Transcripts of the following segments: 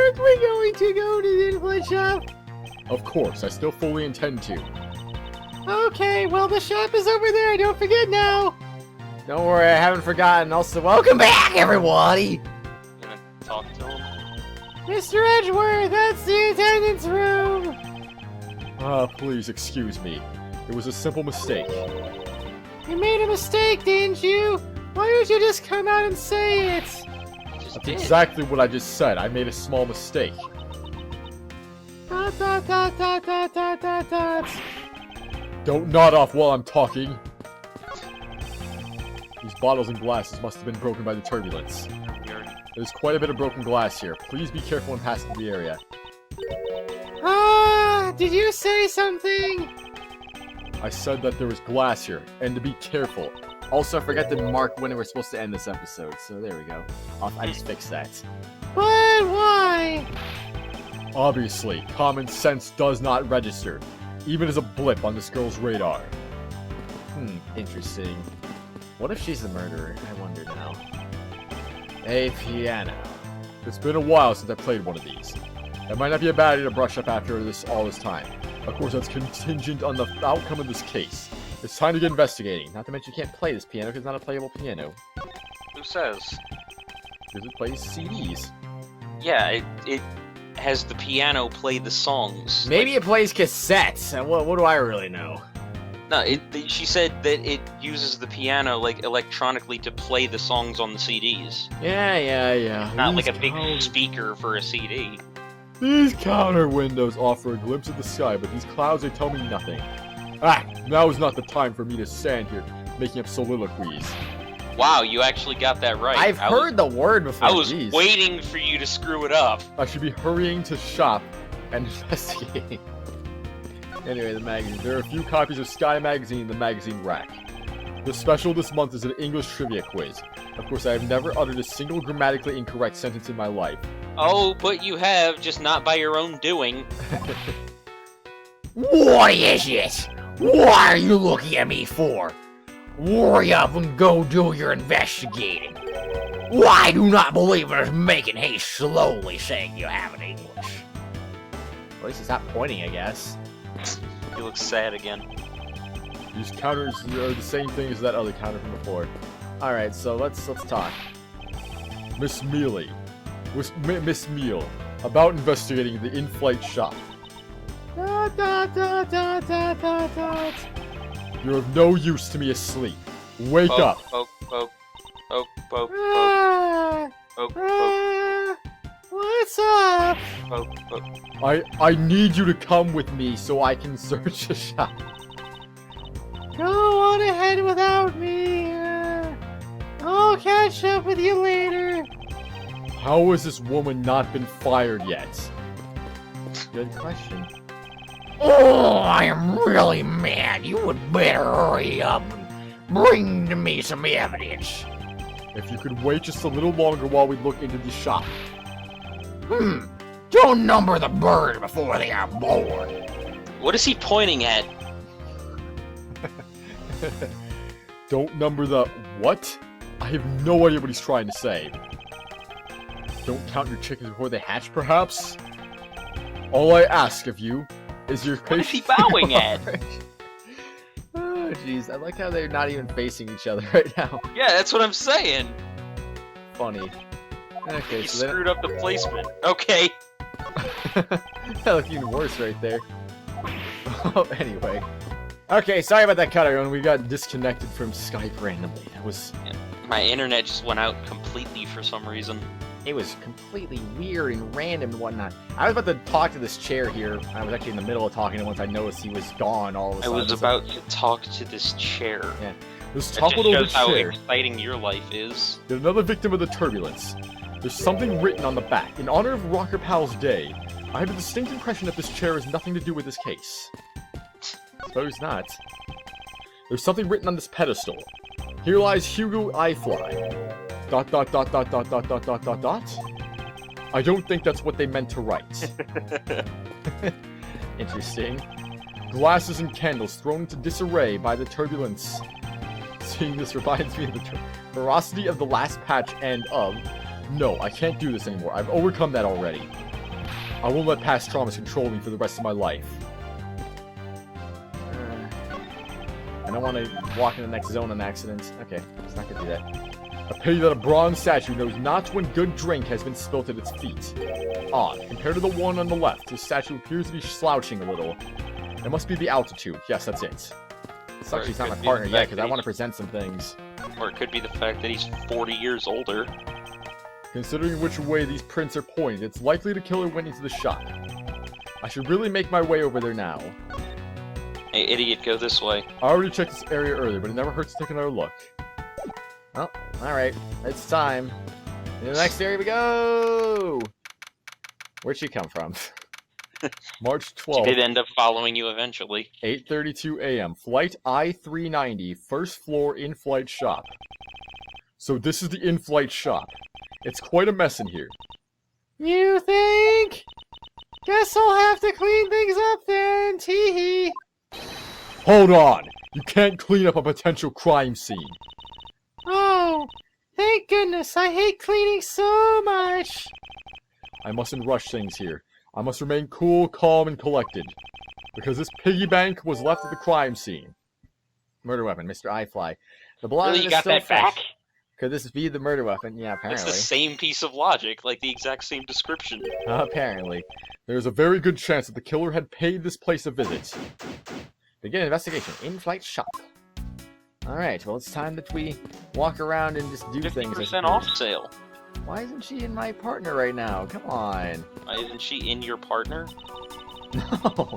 Aren't we going to go to the in-flight shop? Of course, I still fully intend to. Okay, well, the shop is over there. Don't forget now. Don't worry, I haven't forgotten. Also, welcome back, everybody! Gonna talk to him. Mr. Edgeworth, that's the attendance room. Please excuse me. It was a simple mistake. You made a mistake, didn't you? Why didn't you just come out and say it? That's exactly what I just said. I made a small mistake. Dot, dot, dot, dot, dot, dot, dot, dot. Don't nod off while I'm talking. These bottles and glasses must have been broken by the turbulence. There's quite a bit of broken glass here. Please be careful when passing through the area. Did you say something? I said that there was glass here, and to be careful. Also, I forgot to mark when we're supposed to end this episode, so there we go. I just fixed that. But why? Obviously, common sense does not register, even as a blip on this girl's radar. Interesting. What if she's the murderer? I wonder now. A piano. It's been a while since I played one of these. It might not be a bad idea to brush up after all this time. Of course, that's contingent on the outcome of this case. It's time to get investigating. Not to mention you can't play this piano because it's not a playable piano. Who says? Because it plays CDs. Yeah, it has the piano play the songs. Maybe it plays cassettes. What do I really know? No, she said that it uses the piano, like, electronically to play the songs on the CDs. Yeah. Not like a big speaker for a CD. These counter windows offer a glimpse of the sky, but these clouds, they tell me nothing. Now is not the time for me to stand here, making up soliloquies. Wow, you actually got that right. I've heard the word before. I was waiting for you to screw it up. I should be hurrying to shop and investigating. Anyway, the magazine. There are a few copies of Sky Magazine in the magazine rack. The special this month is an English trivia quiz. Of course, I have never uttered a single grammatically incorrect sentence in my life. Oh, but you have, just not by your own doing. What is it? What are you looking at me for? Hurry up and go do your investigating. I do not believe in making haste slowly saying you have an English. At least he's not pointing, I guess. You look sad again. These counters are the same thing as that other counter from before. Alright, so let's talk. Miss Mealy. Miss Meal. About investigating the in-flight shop. Dot, dot, dot, dot, dot, dot, dot. You're of no use to me asleep. Wake up. What's up? I need you to come with me so I can search the shop. Go on ahead without me. I'll catch up with you later. How has this woman not been fired yet? Good question. Oh, I am really mad. You would better hurry up and bring to me some evidence. If you could wait just a little longer while we look into the shop. Don't number the birds before they are born. What is he pointing at? Don't number the what? I have no idea what he's trying to say. Don't count your chickens before they hatch, perhaps? All I ask of you is your What is he patience. bowing at? Oh, jeez. I like how they're not even facing each other right now. Yeah, that's what I'm saying. Funny. Okay, You so screwed up the placement. Okay. that looked even worse right there. Oh, anyway. Okay, sorry about that cut, everyone. We got disconnected from Skype randomly. That was... My internet just went out completely for some reason. It was completely weird and random and whatnot. I was about to talk to this chair here. I was actually in the middle of talking, and once I noticed he was gone all of a I sudden. was about to talk to this chair. Yeah. This That just toppled over shows how chair. exciting your life is. You're another victim of the turbulence. There's something written on the back. In honor of Rocker Pal's day, I have a distinct impression that this chair has nothing to do with this case. Suppose not. There's something written on this pedestal. Here lies Hugo Eyefly. ... I don't think that's what they meant to write. Interesting. Glasses and candles thrown into disarray by the turbulence. Seeing this reminds me of the ferocity of the last patch and of... No, I can't do this anymore. I've overcome that already. I won't let past traumas control me for the rest of my life. I don't want to walk in the next zone on accident. Okay, it's not gonna do that. A pity that a bronze statue knows not when good drink has been spilt at its feet. Odd. Compared to the one on the left, this statue appears to be slouching a little. It must be the altitude. Yes, that's it. It sucks she's not my partner yet, because I want to present some things. Or it could be the fact that he's 40 years older. Considering which way these prints are pointed, it's likely the killer went into the shop. I should really make my way over there now. Hey, idiot, go this way. I already checked this area earlier, but it never hurts to take another look. Oh, alright. It's time. In the next area we go! Where'd she come from? March She 12th, did end up following you eventually. 8:32 a.m. Flight I-390, first floor in-flight shop. So this is the in-flight shop. It's quite a mess in here. You think? Guess I'll have to clean things up then, tee-hee. Hold on! You can't clean up a potential crime scene. Oh, thank goodness, I hate cleaning so much. I mustn't rush things here. I must remain cool, calm, and collected. Because this piggy bank was left at the crime scene. Murder weapon, Mr. iFly. The blonde Really, you is got still that fresh. back? Could this be the murder weapon? Yeah, It's apparently. the same piece of logic, like the exact same description. Apparently. There's a very good chance that the killer had paid this place a visit. Begin investigation. In-flight shop. Alright, well it's time that we walk around and just do things. 50% off sale. Why isn't she in my partner right now? Come on. Why isn't she in your partner? No.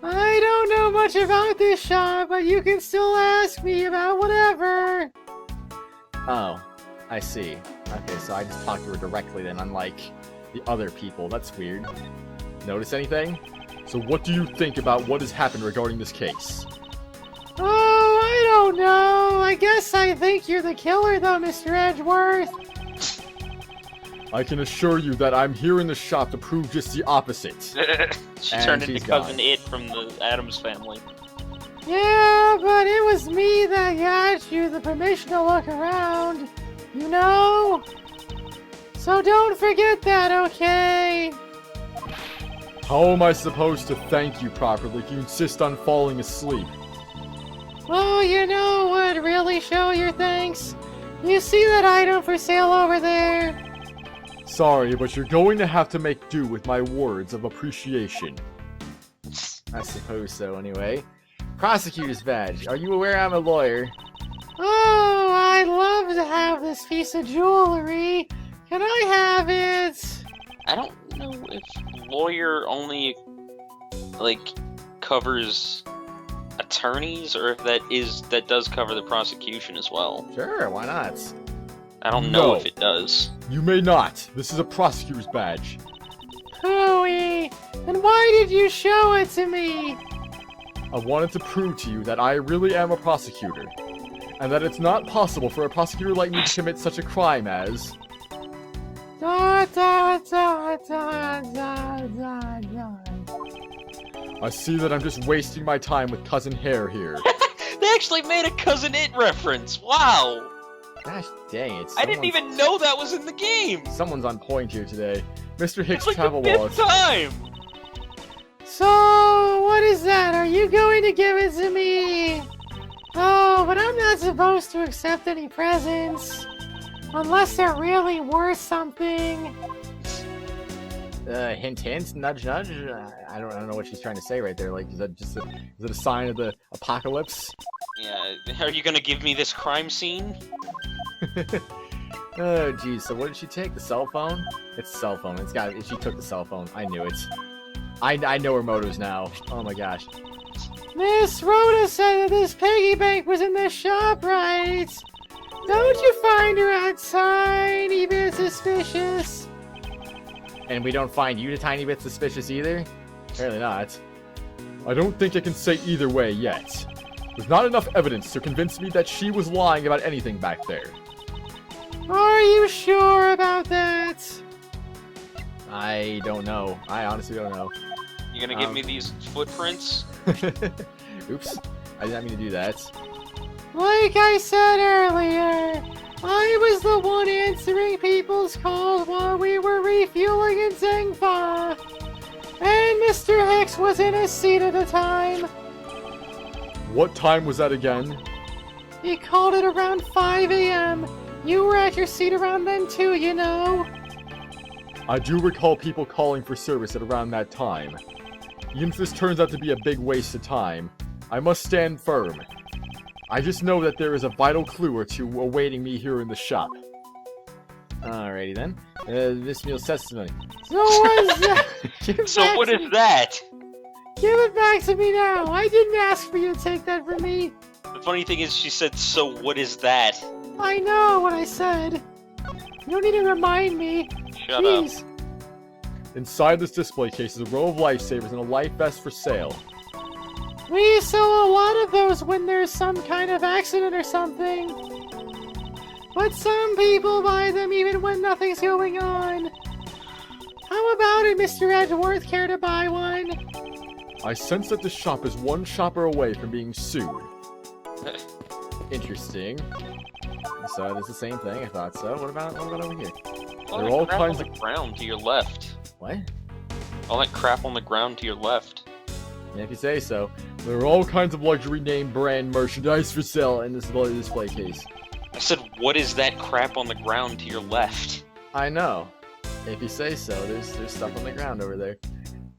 I don't know much about this shop, but you can still ask me about whatever. Oh, I see. Okay, so I just talked to her directly then, unlike the other people. That's weird. Notice anything? So what do you think about what has happened regarding this case? Oh, I don't know. I guess I think you're the killer though, Mr. Edgeworth. I can assure you that I'm here in the shop to prove just the opposite. She And turned into she's Cousin gone. It from the Addams Family. Yeah, but it was me that got you the permission to look around. You know? So don't forget that, okay? How am I supposed to thank you properly if you insist on falling asleep? Oh, you know what would really show your thanks? You see that item for sale over there? Sorry, but you're going to have to make do with my words of appreciation. I suppose so, anyway. Prosecutor's badge. Are you aware I'm a lawyer? Oh, I'd love to have this piece of jewelry. Can I have it? I don't know if lawyer only, like, covers attorneys, or if that does cover the prosecution as well. Sure, why not? I don't know No. if it does. You may not. This is a prosecutor's badge. Hooey! Then why did you show it to me? I wanted to prove to you that I really am a prosecutor, and that it's not possible for a prosecutor like me to commit such a crime as... Da da da da da da da. I see that I'm just wasting my time with Cousin Hare here. They actually made a Cousin It reference! Wow! Gosh dang it. I didn't even know that was in the game! Someone's on point here today. Mr. Hicks It's like Travel the 5th Wallet. time! So, what is that? Are you going to give it to me? Oh, but I'm not supposed to accept any presents. Unless they're really worth something. Hint, hint, nudge, nudge. I don't know what she's trying to say right there. Like, is that just is it a sign of the apocalypse? Yeah, are you gonna give me this crime scene? Oh, geez. So what did she take? The cell phone? It's a cell phone. It's got. She took the cell phone. I knew it. I know her motives now. Oh my gosh. Miss Rhoda said that this piggy bank was in the shop, right? Don't you find her a tiny bit suspicious? And we don't find you a tiny bit suspicious either? Apparently not. I don't think I can say either way yet. There's not enough evidence to convince me that she was lying about anything back there. Are you sure about that? I don't know. I honestly don't know. You gonna give me these footprints? Oops. I didn't mean to do that. Like I said earlier, I was the one answering people's calls while we were refueling in Zengfa. Max was in his seat at the time. What time was that again? He called it around 5 a.m. You were at your seat around then too, you know. I do recall people calling for service at around that time. Even if this turns out to be a big waste of time, I must stand firm. I just know that there is a vital clue or two awaiting me here in the shop. Alrighty then. This meal's testimony. So what is that? So what is that? Give it back to me now. I didn't ask for you to take that from me. The funny thing is, she said, "So what is that?" I know what I said. You don't need to remind me. Shut Jeez. up. Inside this display case is a row of lifesavers and a life vest for sale. We sell a lot of those when there's some kind of accident or something. But some people buy them even when nothing's going on. How about it, Mr. Edgeworth? Care to buy one? I sense that this shop is one shopper away from being sued. Interesting. So it's the same thing. I thought so. What about over here? There are all kinds on the ground to your left. What? All that crap on the ground to your left. Yeah, if you say so. There are all kinds of luxury name brand merchandise for sale in this display case. I said, what is that crap on the ground to your left? I know. If you say so, there's stuff on the ground over there.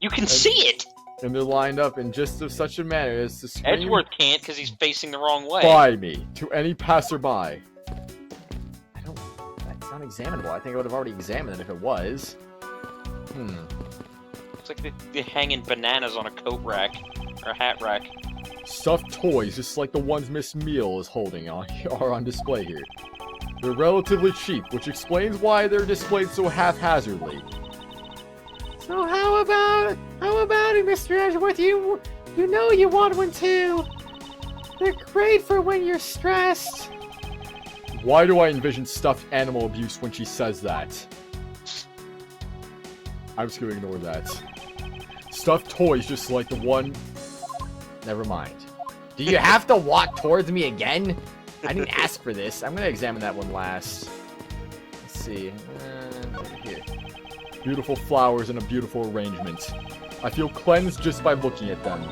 You can see it! And they're lined up in just such a manner as to scream Edgeworth can't because he's facing the wrong way. by me to any passerby. That's not examinable. I think I would have already examined it if it was. It's like they're hanging bananas on a coat rack. Or a hat rack. Stuffed toys, just like the ones Miss Meal is holding on, are on display here. They're relatively cheap, which explains why they're displayed so haphazardly. So how about it, Mr. Edgeworth? You know you want one too. They're great for when you're stressed. Why do I envision stuffed animal abuse when she says that? I'm just gonna ignore that. Stuffed toys, just like the one... Never mind. Do you have to walk towards me again? I didn't ask for this. I'm gonna examine that one last. Let's see. Over here. Beautiful flowers and a beautiful arrangement. I feel cleansed just by looking at them.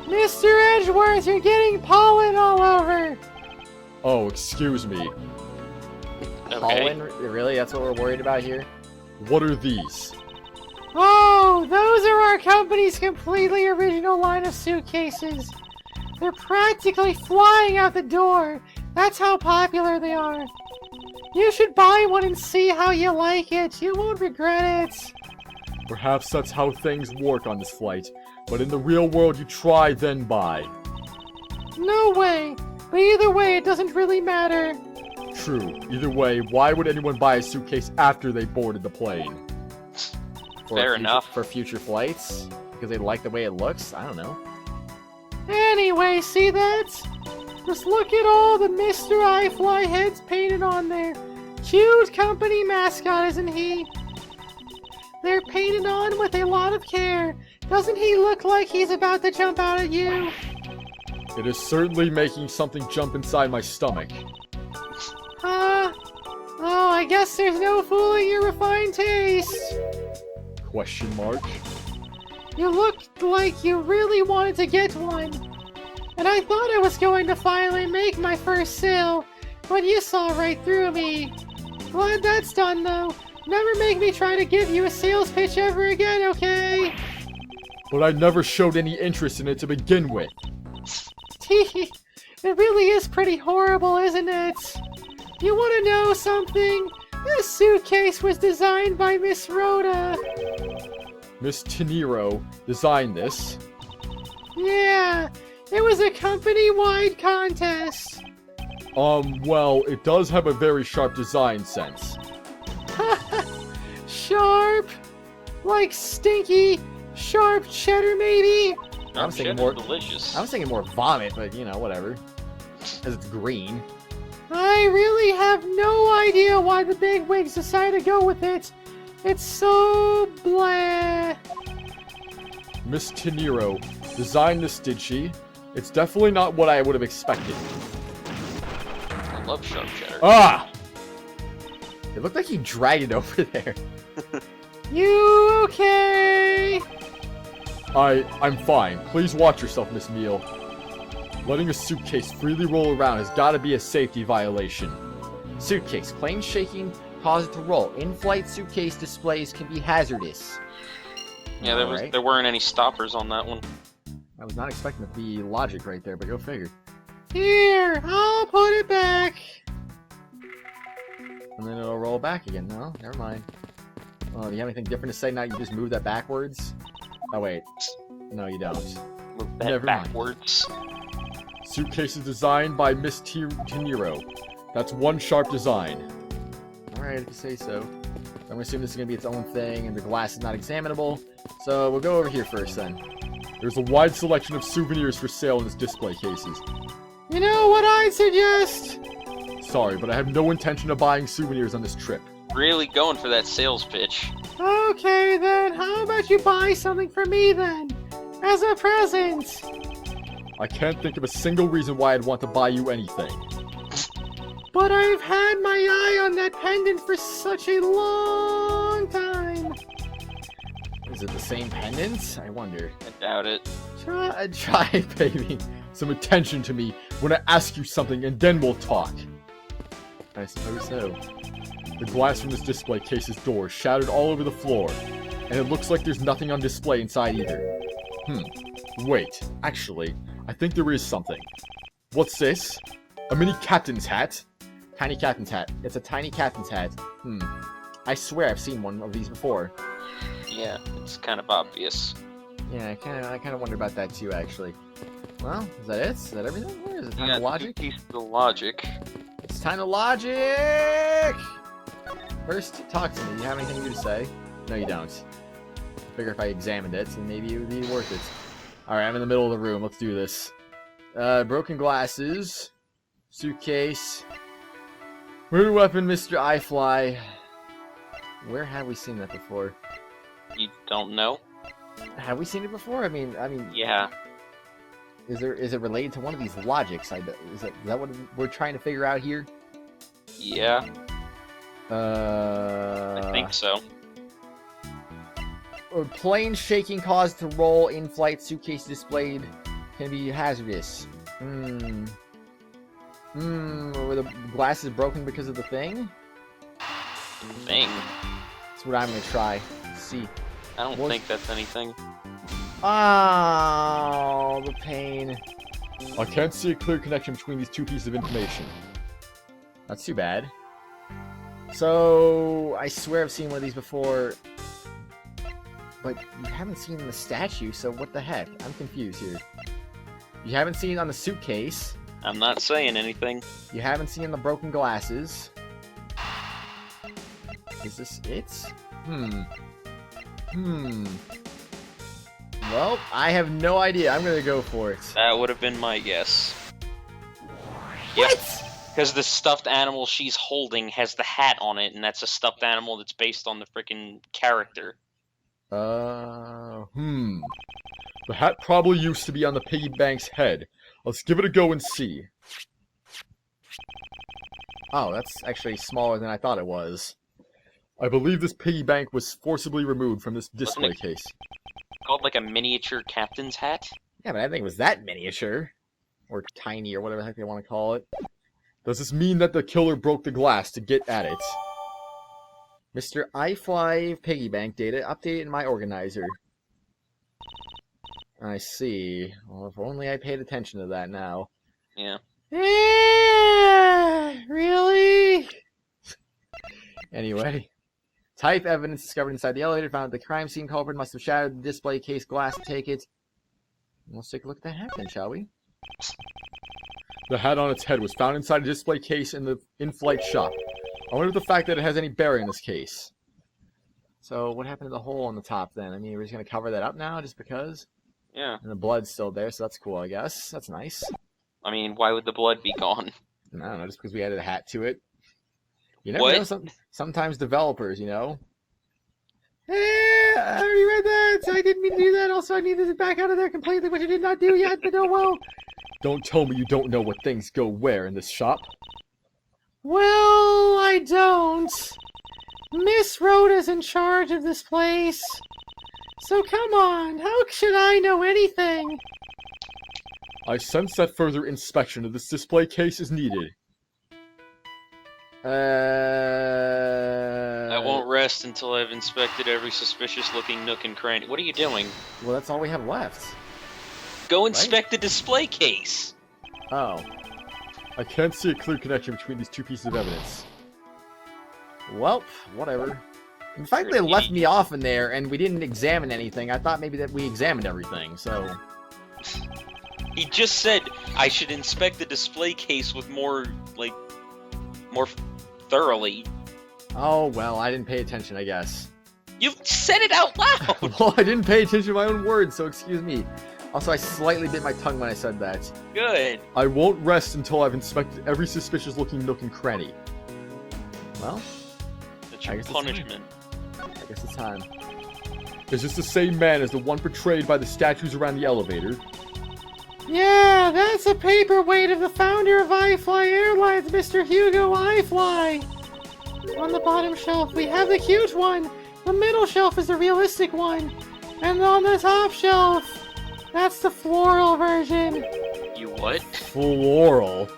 Mr. Edgeworth, you're getting pollen all over. Oh, excuse me. Okay. Pollen? Really? That's what we're worried about here? What are these? Oh, those are our company's completely original line of suitcases. They're practically flying out the door. That's how popular they are. You should buy one and see how you like it. You won't regret it. Perhaps that's how things work on this flight, but in the real world you try then buy. No way. But either way, it doesn't really matter. True. Either way, why would anyone buy a suitcase after they boarded the plane? Fair enough. For future flights? Because they like the way it looks? I don't know. Anyway, see that? Just look at all the Mr. iFly heads painted on there. Cute company mascot, isn't he? They're painted on with a lot of care. Doesn't he look like he's about to jump out at you? It is certainly making something jump inside my stomach. Oh, I guess there's no fooling your refined taste. Question mark. You looked like you really wanted to get one. And I thought I was going to finally make my first sale, but you saw right through me. Glad that's done, though. Never make me try to give you a sales pitch ever again, okay? But I never showed any interest in it to begin with. Tee, it really is pretty horrible, isn't it? You want to know something? This suitcase was designed by Miss Rhoda. Miss Teniro designed this. Yeah, it was a company-wide contest. Well, it does have a very sharp design sense. Sharp? Like stinky, sharp cheddar, maybe? I was thinking Cheddar's more delicious. I was thinking more vomit, but you know, whatever. Because it's green. I really have no idea why the bigwigs decided to go with it. It's so blah. Miss Teniro designed this, did she? It's definitely not what I would have expected. I love sharp cheddar. Ah! It looked like he dragged it over there. You okay? I'm fine. Please watch yourself, Miss Meal. Letting a suitcase freely roll around has got to be a safety violation. Suitcase. Plane shaking causes it to roll. In-flight suitcase displays can be hazardous. Yeah, Alright. there weren't any stoppers on that one. I was not expecting to be logic right there, but go figure. Here, I'll put it back. And then it'll roll back again. No, never mind. Oh, do you have anything different to say now? You just move that backwards? Oh, wait. No, you don't. Move that Never mind. backwards. Suitcase is designed by Miss Teniro. That's one sharp design. Alright, if you say so. I'm gonna assume this is gonna be its own thing, and the glass is not examinable. So we'll go over here first then. There's a wide selection of souvenirs for sale in this display cases. You know what I'd suggest? Sorry, but I have no intention of buying souvenirs on this trip. Really going for that sales pitch. Okay then, how about you buy something for me then? As a present. I can't think of a single reason why I'd want to buy you anything. But I've had my eye on that pendant for such a long time. Is it the same pendant? I wonder. I doubt it. Try, baby. Some attention to me when I ask you something, and then we'll talk. I suppose so. The glass from this display case's door is shattered all over the floor, and it looks like there's nothing on display inside either. Wait, actually, I think there is something. What's this? A mini captain's hat? Tiny captain's hat. It's a tiny captain's hat. I swear I've seen one of these before. Yeah, it's kind of obvious. Yeah, I kind of wonder about that too, actually. Well, is that it? Is that everything? Or is it time Yeah, to logic? piece of the logic. It's time to logic! First, talk to me. Do you have anything new to say? No, you don't. I figure if I examined it, then maybe it would be worth it. Alright, I'm in the middle of the room. Let's do this. Broken glasses. Suitcase. Murder weapon, Mr. iFly. Where have we seen that before? You don't know? Have we seen it before? I mean, Yeah. is it related to one of these logics? Is that what we're trying to figure out here? Yeah, I think so. Plane shaking caused to roll. In-flight suitcase displayed can be hazardous. Were the glasses broken because of the thing? Thing. That's what I'm gonna try. Let's see. I don't think that's anything. Oh, the pain. I can't see a clear connection between these two pieces of information. That's too bad. So, I swear I've seen one of these before. But you haven't seen the statue, so what the heck? I'm confused here. You haven't seen it on the suitcase. I'm not saying anything. You haven't seen the broken glasses. Is this it? Well, I have no idea. I'm gonna go for it. That would have been my guess. What? Because the stuffed animal she's holding has the hat on it, and that's a stuffed animal that's based on the freaking character. The hat probably used to be on the piggy bank's head. Let's give it a go and see. Oh, that's actually smaller than I thought it was. I believe this piggy bank was forcibly removed from this display Wasn't it case. called like a miniature captain's hat? Yeah, but I think it was that miniature. Or tiny, or whatever the heck they want to call it. Does this mean that the killer broke the glass to get at it? Mr. iFly piggy bank data updated in my organizer. I see. Well, if only I paid attention to that now. Yeah. Really? Anyway. Type evidence discovered inside the elevator found that the crime scene culprit must have shattered the display case glass to take it. Let's take a look at that hat then, shall we? The hat on its head was found inside a display case in the in-flight shop. I wonder if the fact that it has any bearing in this case. So, what happened to the hole on the top then? I mean, we're just going to cover that up now just because? Yeah. And the blood's still there, so that's cool, I guess. That's nice. I mean, why would the blood be gone? I don't know, just because we added a hat to it. You never What? know, sometimes developers, you know? I already read that. I didn't mean to do that. Also, I needed it back out of there completely, which I did not do yet, but oh well. Don't tell me you don't know what things go where in this shop. Well, I don't. Miss Rhoda's in charge of this place. So come on, how should I know anything? I sense that further inspection of this display case is needed. I won't rest until I've inspected every suspicious-looking nook and cranny. What are you doing? Well, that's all we have left. Go inspect the display case! Oh. I can't see a clear connection between these two pieces of evidence. Well, whatever. In fact, they left me off in there, and we didn't examine anything. I thought maybe that we examined everything, so... He just said I should inspect the display case with more thoroughly. Oh, well, I didn't pay attention, I guess. You said it out loud! Well, I didn't pay attention to my own words, so excuse me. Also, I slightly bit my tongue when I said that. Good. I won't rest until I've inspected every suspicious-looking nook and cranny. Well, That's your punishment. I guess it's time. Is this the same man as the one portrayed by the statues around the elevator? Yeah, that's a paperweight of the founder of iFly Airlines, Mr. Hugo iFly. On the bottom shelf, we have the cute one. The middle shelf is the realistic one. And on the top shelf, that's the floral version. You what? Floral?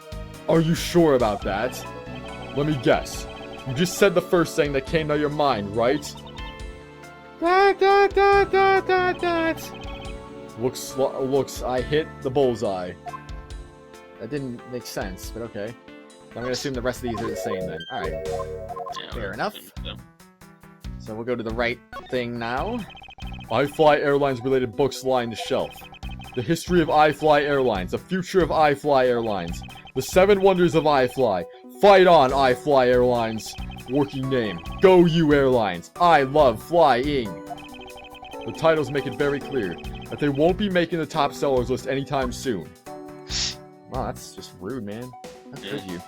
Are you sure about that? Let me guess. You just said the first thing that came to your mind, right? Dot. Looks, I hit the bullseye. That didn't make sense, but okay. I'm gonna assume the rest of these are the same then. Alright, Yeah, fair enough. so. So we'll go to the right thing now. iFly Airlines related books line the shelf. The history of iFly Airlines, the future of iFly Airlines, the 7 wonders of iFly. Fight on, iFly Airlines. Working name, Go You Airlines. I love flying. The titles make it very clear that they won't be making the top sellers list anytime soon. Wow, that's just rude, man. That's Yeah. good of you.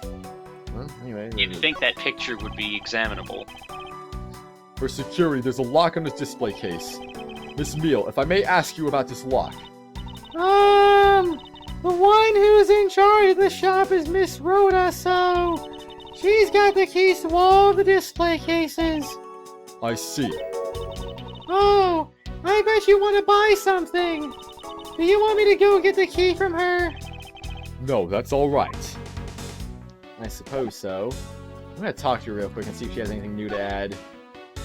Well, anyway. You'd think that picture would be examinable. For security, there's a lock on this display case. Miss Meal, if I may ask you about this lock. The one who's in charge of the shop is Miss Rhoda, so she's got the keys to all the display cases. I see. Oh, I bet you want to buy something. Do you want me to go get the key from her? No, that's alright. I suppose so. I'm gonna talk to her real quick and see if she has anything new to add.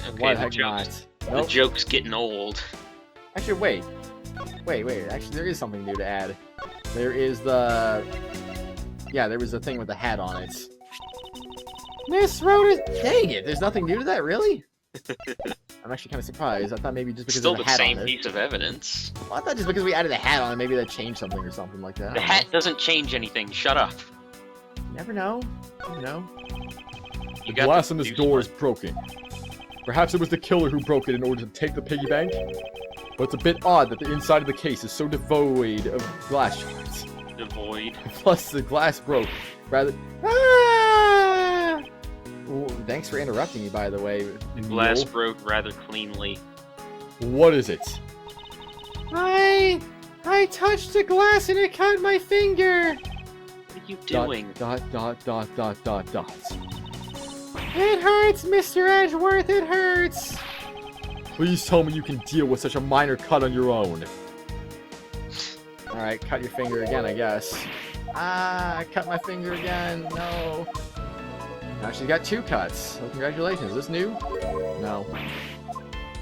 Okay, Why the the heck joke's, not? the Nope. joke's getting old. Actually, wait. Actually, there is something new to add. There is the... Yeah, there was a thing with the hat on it. Miss Rhoda. Dang it, there's nothing new to that, really? I'm actually kind of surprised. I thought maybe just because Still there's the a hat same on it. piece of evidence. Well, I thought just because we added a hat on it, maybe that changed something or something like that. I The don't hat doesn't change anything. Shut up. know. Never know. Never know. The got glass the on this juice door one. is broken. Perhaps it was the killer who broke it in order to take the piggy bank? But it's a bit odd that the inside of the case is so devoid of glass shards. Devoid. Plus, the glass broke. Rather... Ah! Ooh, thanks for interrupting me, by the way. Glass Neil, broke rather cleanly. what is it? I touched the glass and it cut my finger. What are you doing? Dot. It hurts, Mr. Edgeworth. It hurts. Please tell me you can deal with such a minor cut on your own. Alright, cut your finger again, I guess. Ah, I cut my finger again. No. Now she's got 2 cuts. Well, congratulations. Is this new? No.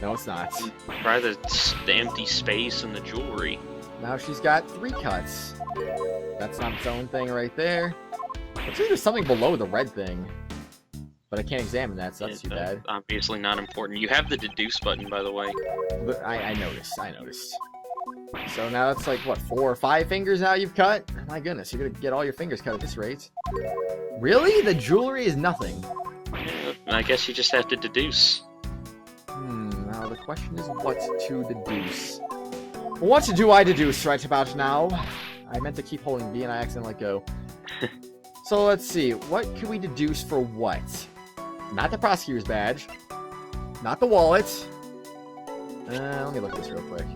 No, it's not. Try the empty space and the jewelry. Now she's got 3 cuts. That's not its own thing right there. Looks like there's something below the red thing. But I can't examine that, so that's too bad. Obviously not important. You have the deduce button, by the way. But I noticed. So now that's like, what, 4 or 5 fingers now you've cut? My goodness, you're gonna get all your fingers cut at this rate. Really? The jewelry is nothing. Yeah, I guess you just have to deduce. Now the question is what to deduce. What do I deduce right about now? I meant to keep holding B and I accidentally let go. So let's see, what could we deduce for what? Not the prosecutor's badge. Not the wallet. Let me look at this real quick.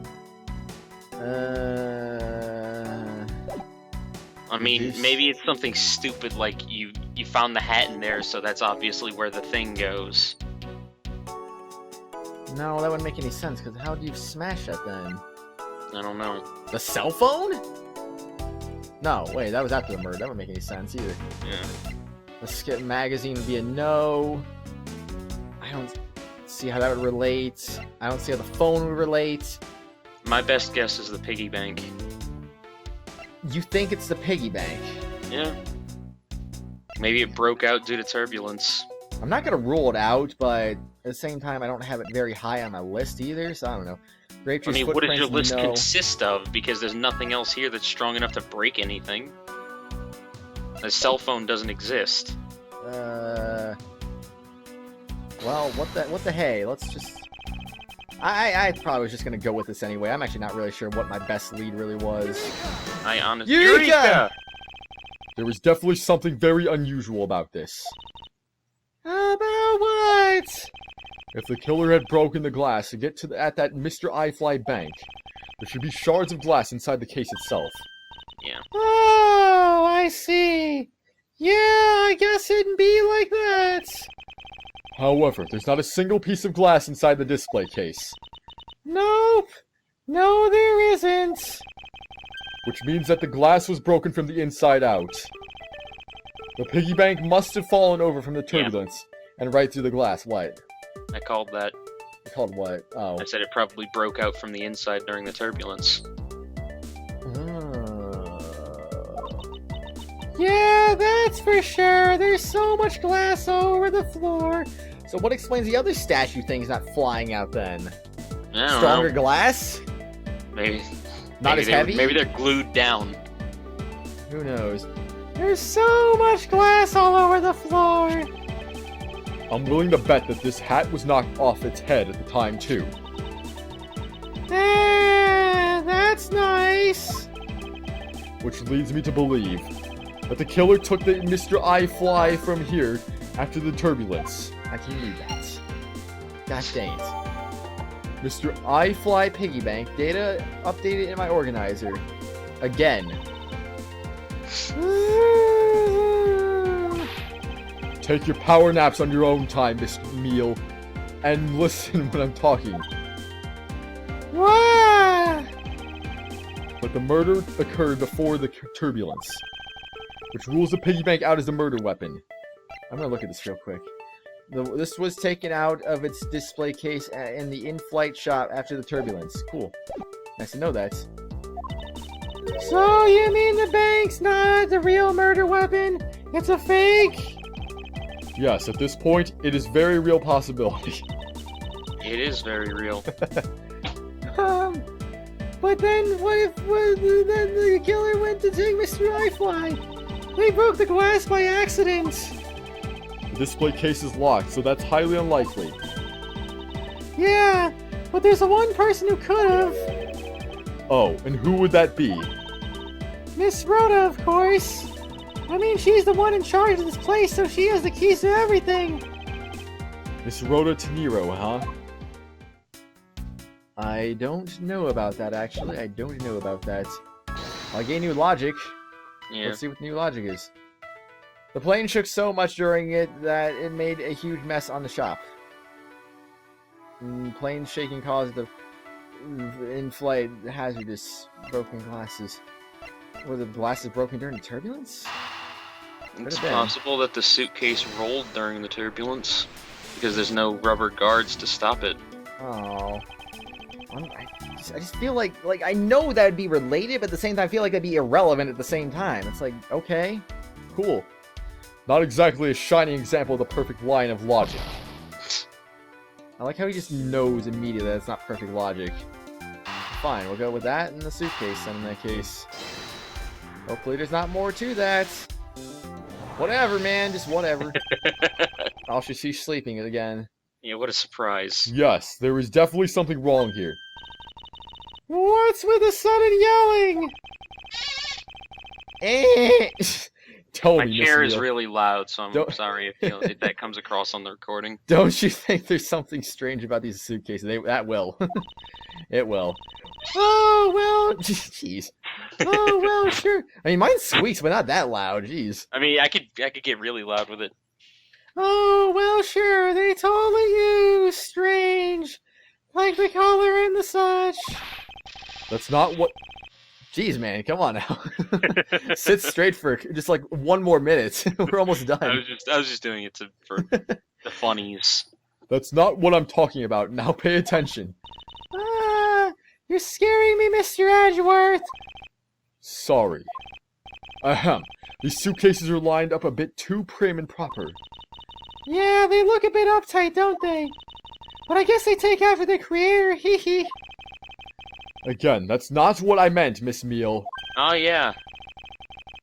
I mean, Deduce. maybe it's something stupid like you found the hat in there, so that's obviously where the thing goes. No, that wouldn't make any sense, because how do you smash that then? I don't know. The cell phone? No, wait, that was after the murder. That wouldn't make any sense either. Yeah. The skip magazine would be a no. I don't see how that would relate. I don't see how the phone would relate. My best guess is the piggy bank. You think it's the piggy bank? Yeah. Maybe it broke out due to turbulence. I'm not gonna rule it out, but at the same time, I don't have it very high on my list either, so I don't know. I mean, what does your list consist of? Because there's nothing else here that's strong enough to break anything. A cell phone doesn't exist. Well, what the hey? Let's just... I probably was just gonna go with this anyway. I'm actually not really sure what my best lead really was. I honestly... Eureka! There was definitely something very unusual about this. About what? If the killer had broken the glass to get to at that Mr. iFly bank, there should be shards of glass inside the case itself. Yeah. Oh, I see. Yeah, I guess it'd be like that. However, there's not a single piece of glass inside the display case, Nope. No, there isn't. which means that the glass was broken from the inside out. The piggy bank must have fallen over from the turbulence and right through the glass. What? I called that. You called what? Oh. I said it probably broke out from the inside during the turbulence. Yeah, that's for sure. There's so much glass over the floor. So what explains the other statue things not flying out then? I don't Stronger know. glass? Maybe. Not maybe as they- heavy? Maybe they're glued down. Who knows? There's so much glass all over the floor. I'm willing to bet that this hat was knocked off its head at the time too. That's nice. Which leads me to believe that the killer took the Mr. iFly from here after the turbulence. I can do that. Gosh dang it. Mr. iFly piggy bank data updated in my organizer. Again. Take your power naps on your own time, Mr. Meal, and listen when I'm talking. What? But the murder occurred before the turbulence, which rules the piggy bank out as a murder weapon. I'm gonna look at this real quick. This was taken out of its display case in the in-flight shop after the turbulence. Cool. Nice to know that. So you mean the bank's not the real murder weapon? It's a fake? Yes, at this point, it is very real possibility. It is very real. But then what if then the killer went to take Mr. iFly? They broke the glass by accident. The display case is locked, so that's highly unlikely. Yeah, but there's one person who could have. Oh, and who would that be? Miss Rhoda, of course. I mean, she's the one in charge of this place, so she has the keys to everything. Miss Rhoda Teniro, huh? I don't know about that, actually. I don't know about that. I'll gain new logic. Yeah. Let's see what new logic is. The plane shook so much during it that it made a huge mess on the shop. Plane shaking caused the in-flight hazardous broken glasses. Were the glasses broken during the turbulence? It's Could've been. possible that the suitcase rolled during the turbulence because there's no rubber guards to stop it. Oh. I just feel like I know that would be related, but at the same time I feel like that'd be irrelevant at the same time. It's like, okay, cool. Not exactly a shining example of the perfect line of logic. I like how he just knows immediately that it's not perfect logic. Fine, we'll go with that in the suitcase then in that case. Hopefully there's not more to that. Whatever, man, just whatever. Oh, she's sleeping again. Yeah, what a surprise. Yes, there is definitely something wrong here. What's with the sudden yelling? Tell My me, chair Miss is Neal, really loud, so I'm Don't- sorry if that comes across on the recording. Don't you think there's something strange about these suitcases? That will. It will. Oh, well, Jeez. oh, well, sure. I mean, mine squeaks, but not that loud. Jeez. I mean, I could get really loud with it. Oh, well, sure. They totally use strange. like the color and the such. That's not what... Jeez, man, come on now. Sit straight for just like 1 more minute. We're almost done. I was just doing it for the funnies. That's not what I'm talking about. Now pay attention. Ah, you're scaring me, Mr. Edgeworth. Sorry. Ahem. These suitcases are lined up a bit too prim and proper. Yeah, they look a bit uptight, don't they? But I guess they take after the creator, hee hee. Again, that's not what I meant, Miss Meal. Oh yeah.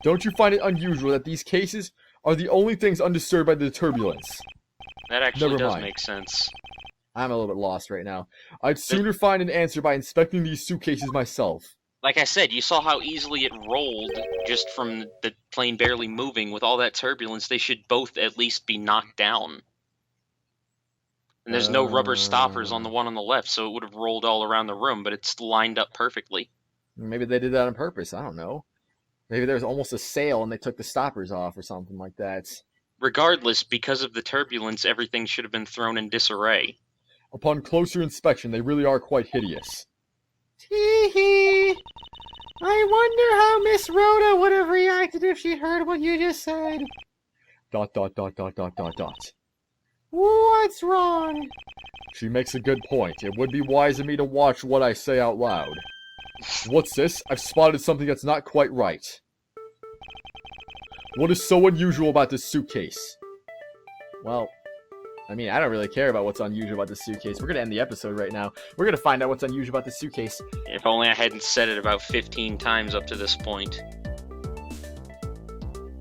Don't you find it unusual that these cases are the only things undisturbed by the turbulence? That actually Never does mind. make sense. I'm a little bit lost right now. I'd sooner find an answer by inspecting these suitcases myself. Like I said, you saw how easily it rolled just from the plane barely moving. With all that turbulence, they should both at least be knocked down. And there's no rubber stoppers on the one on the left, so it would have rolled all around the room, but it's lined up perfectly. Maybe they did that on purpose. I don't know. Maybe there was almost a sail and they took the stoppers off or something like that. Regardless, because of the turbulence, everything should have been thrown in disarray. Upon closer inspection, they really are quite hideous. Hee hee. I wonder how Miss Rhoda would have reacted if she heard what you just said. ... What's wrong? She makes a good point. It would be wise of me to watch what I say out loud. What's this? I've spotted something that's not quite right. What is so unusual about this suitcase? Well, I mean, I don't really care about what's unusual about this suitcase. We're going to end the episode right now. We're going to find out what's unusual about this suitcase. If only I hadn't said it about 15 times up to this point.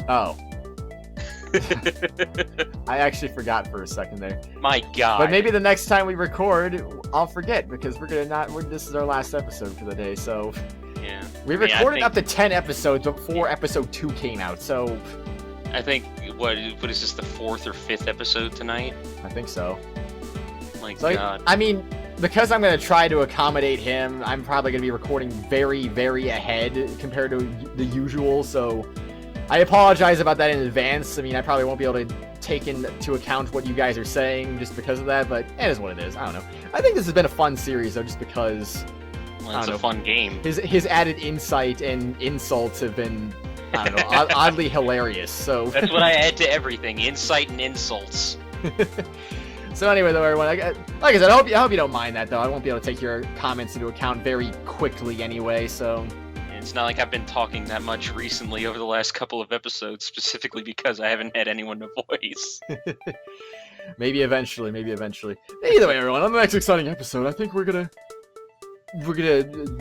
Oh. I actually forgot for a second there. My God. But maybe the next time we record, I'll forget because this is our last episode for the day. So Yeah. we recorded up to 10 episodes before episode 2 came out. So I think what is this, the 4th or 5th episode tonight? I think so. My So God. I mean, because I'm going to try to accommodate him, I'm probably going to be recording very, very ahead compared to the usual. So I apologize about that in advance. I mean, I probably won't be able to take into account what you guys are saying just because of that, but it is what it is. I don't know. I think this has been a fun series, though, just because Well, it's a fun game. his added insight and insults have been, I don't know, oddly hilarious. So That's what I add to everything: insight and insults. So anyway, though, everyone, like I said, I hope you don't mind that, though. I won't be able to take your comments into account very quickly anyway, so... It's not like I've been talking that much recently over the last couple of episodes, specifically because I haven't had anyone to voice. Maybe eventually. Either way, everyone, on the next exciting episode, I think we're gonna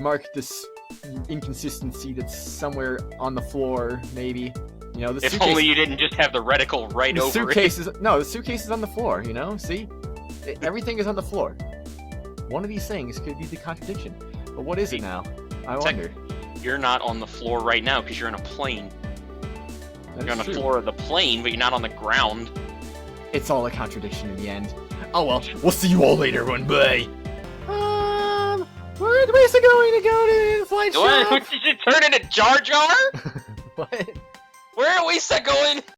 mark this inconsistency that's somewhere on the floor, maybe. You know, the If suitcase, only you didn't just have the reticle right the over suitcase is the suitcase is on the floor. You know, see, everything is on the floor. One of these things could be the contradiction, but what is it now? I wonder. You're not on the floor right now because you're in a plane. That's You're on the true. floor of the plane, but you're not on the ground. It's all a contradiction in the end. Oh well, we'll see you all later, everyone. Bye. Where's it going to go to the flight shop? What? Did you turn into Jar Jar? What? Where are we going?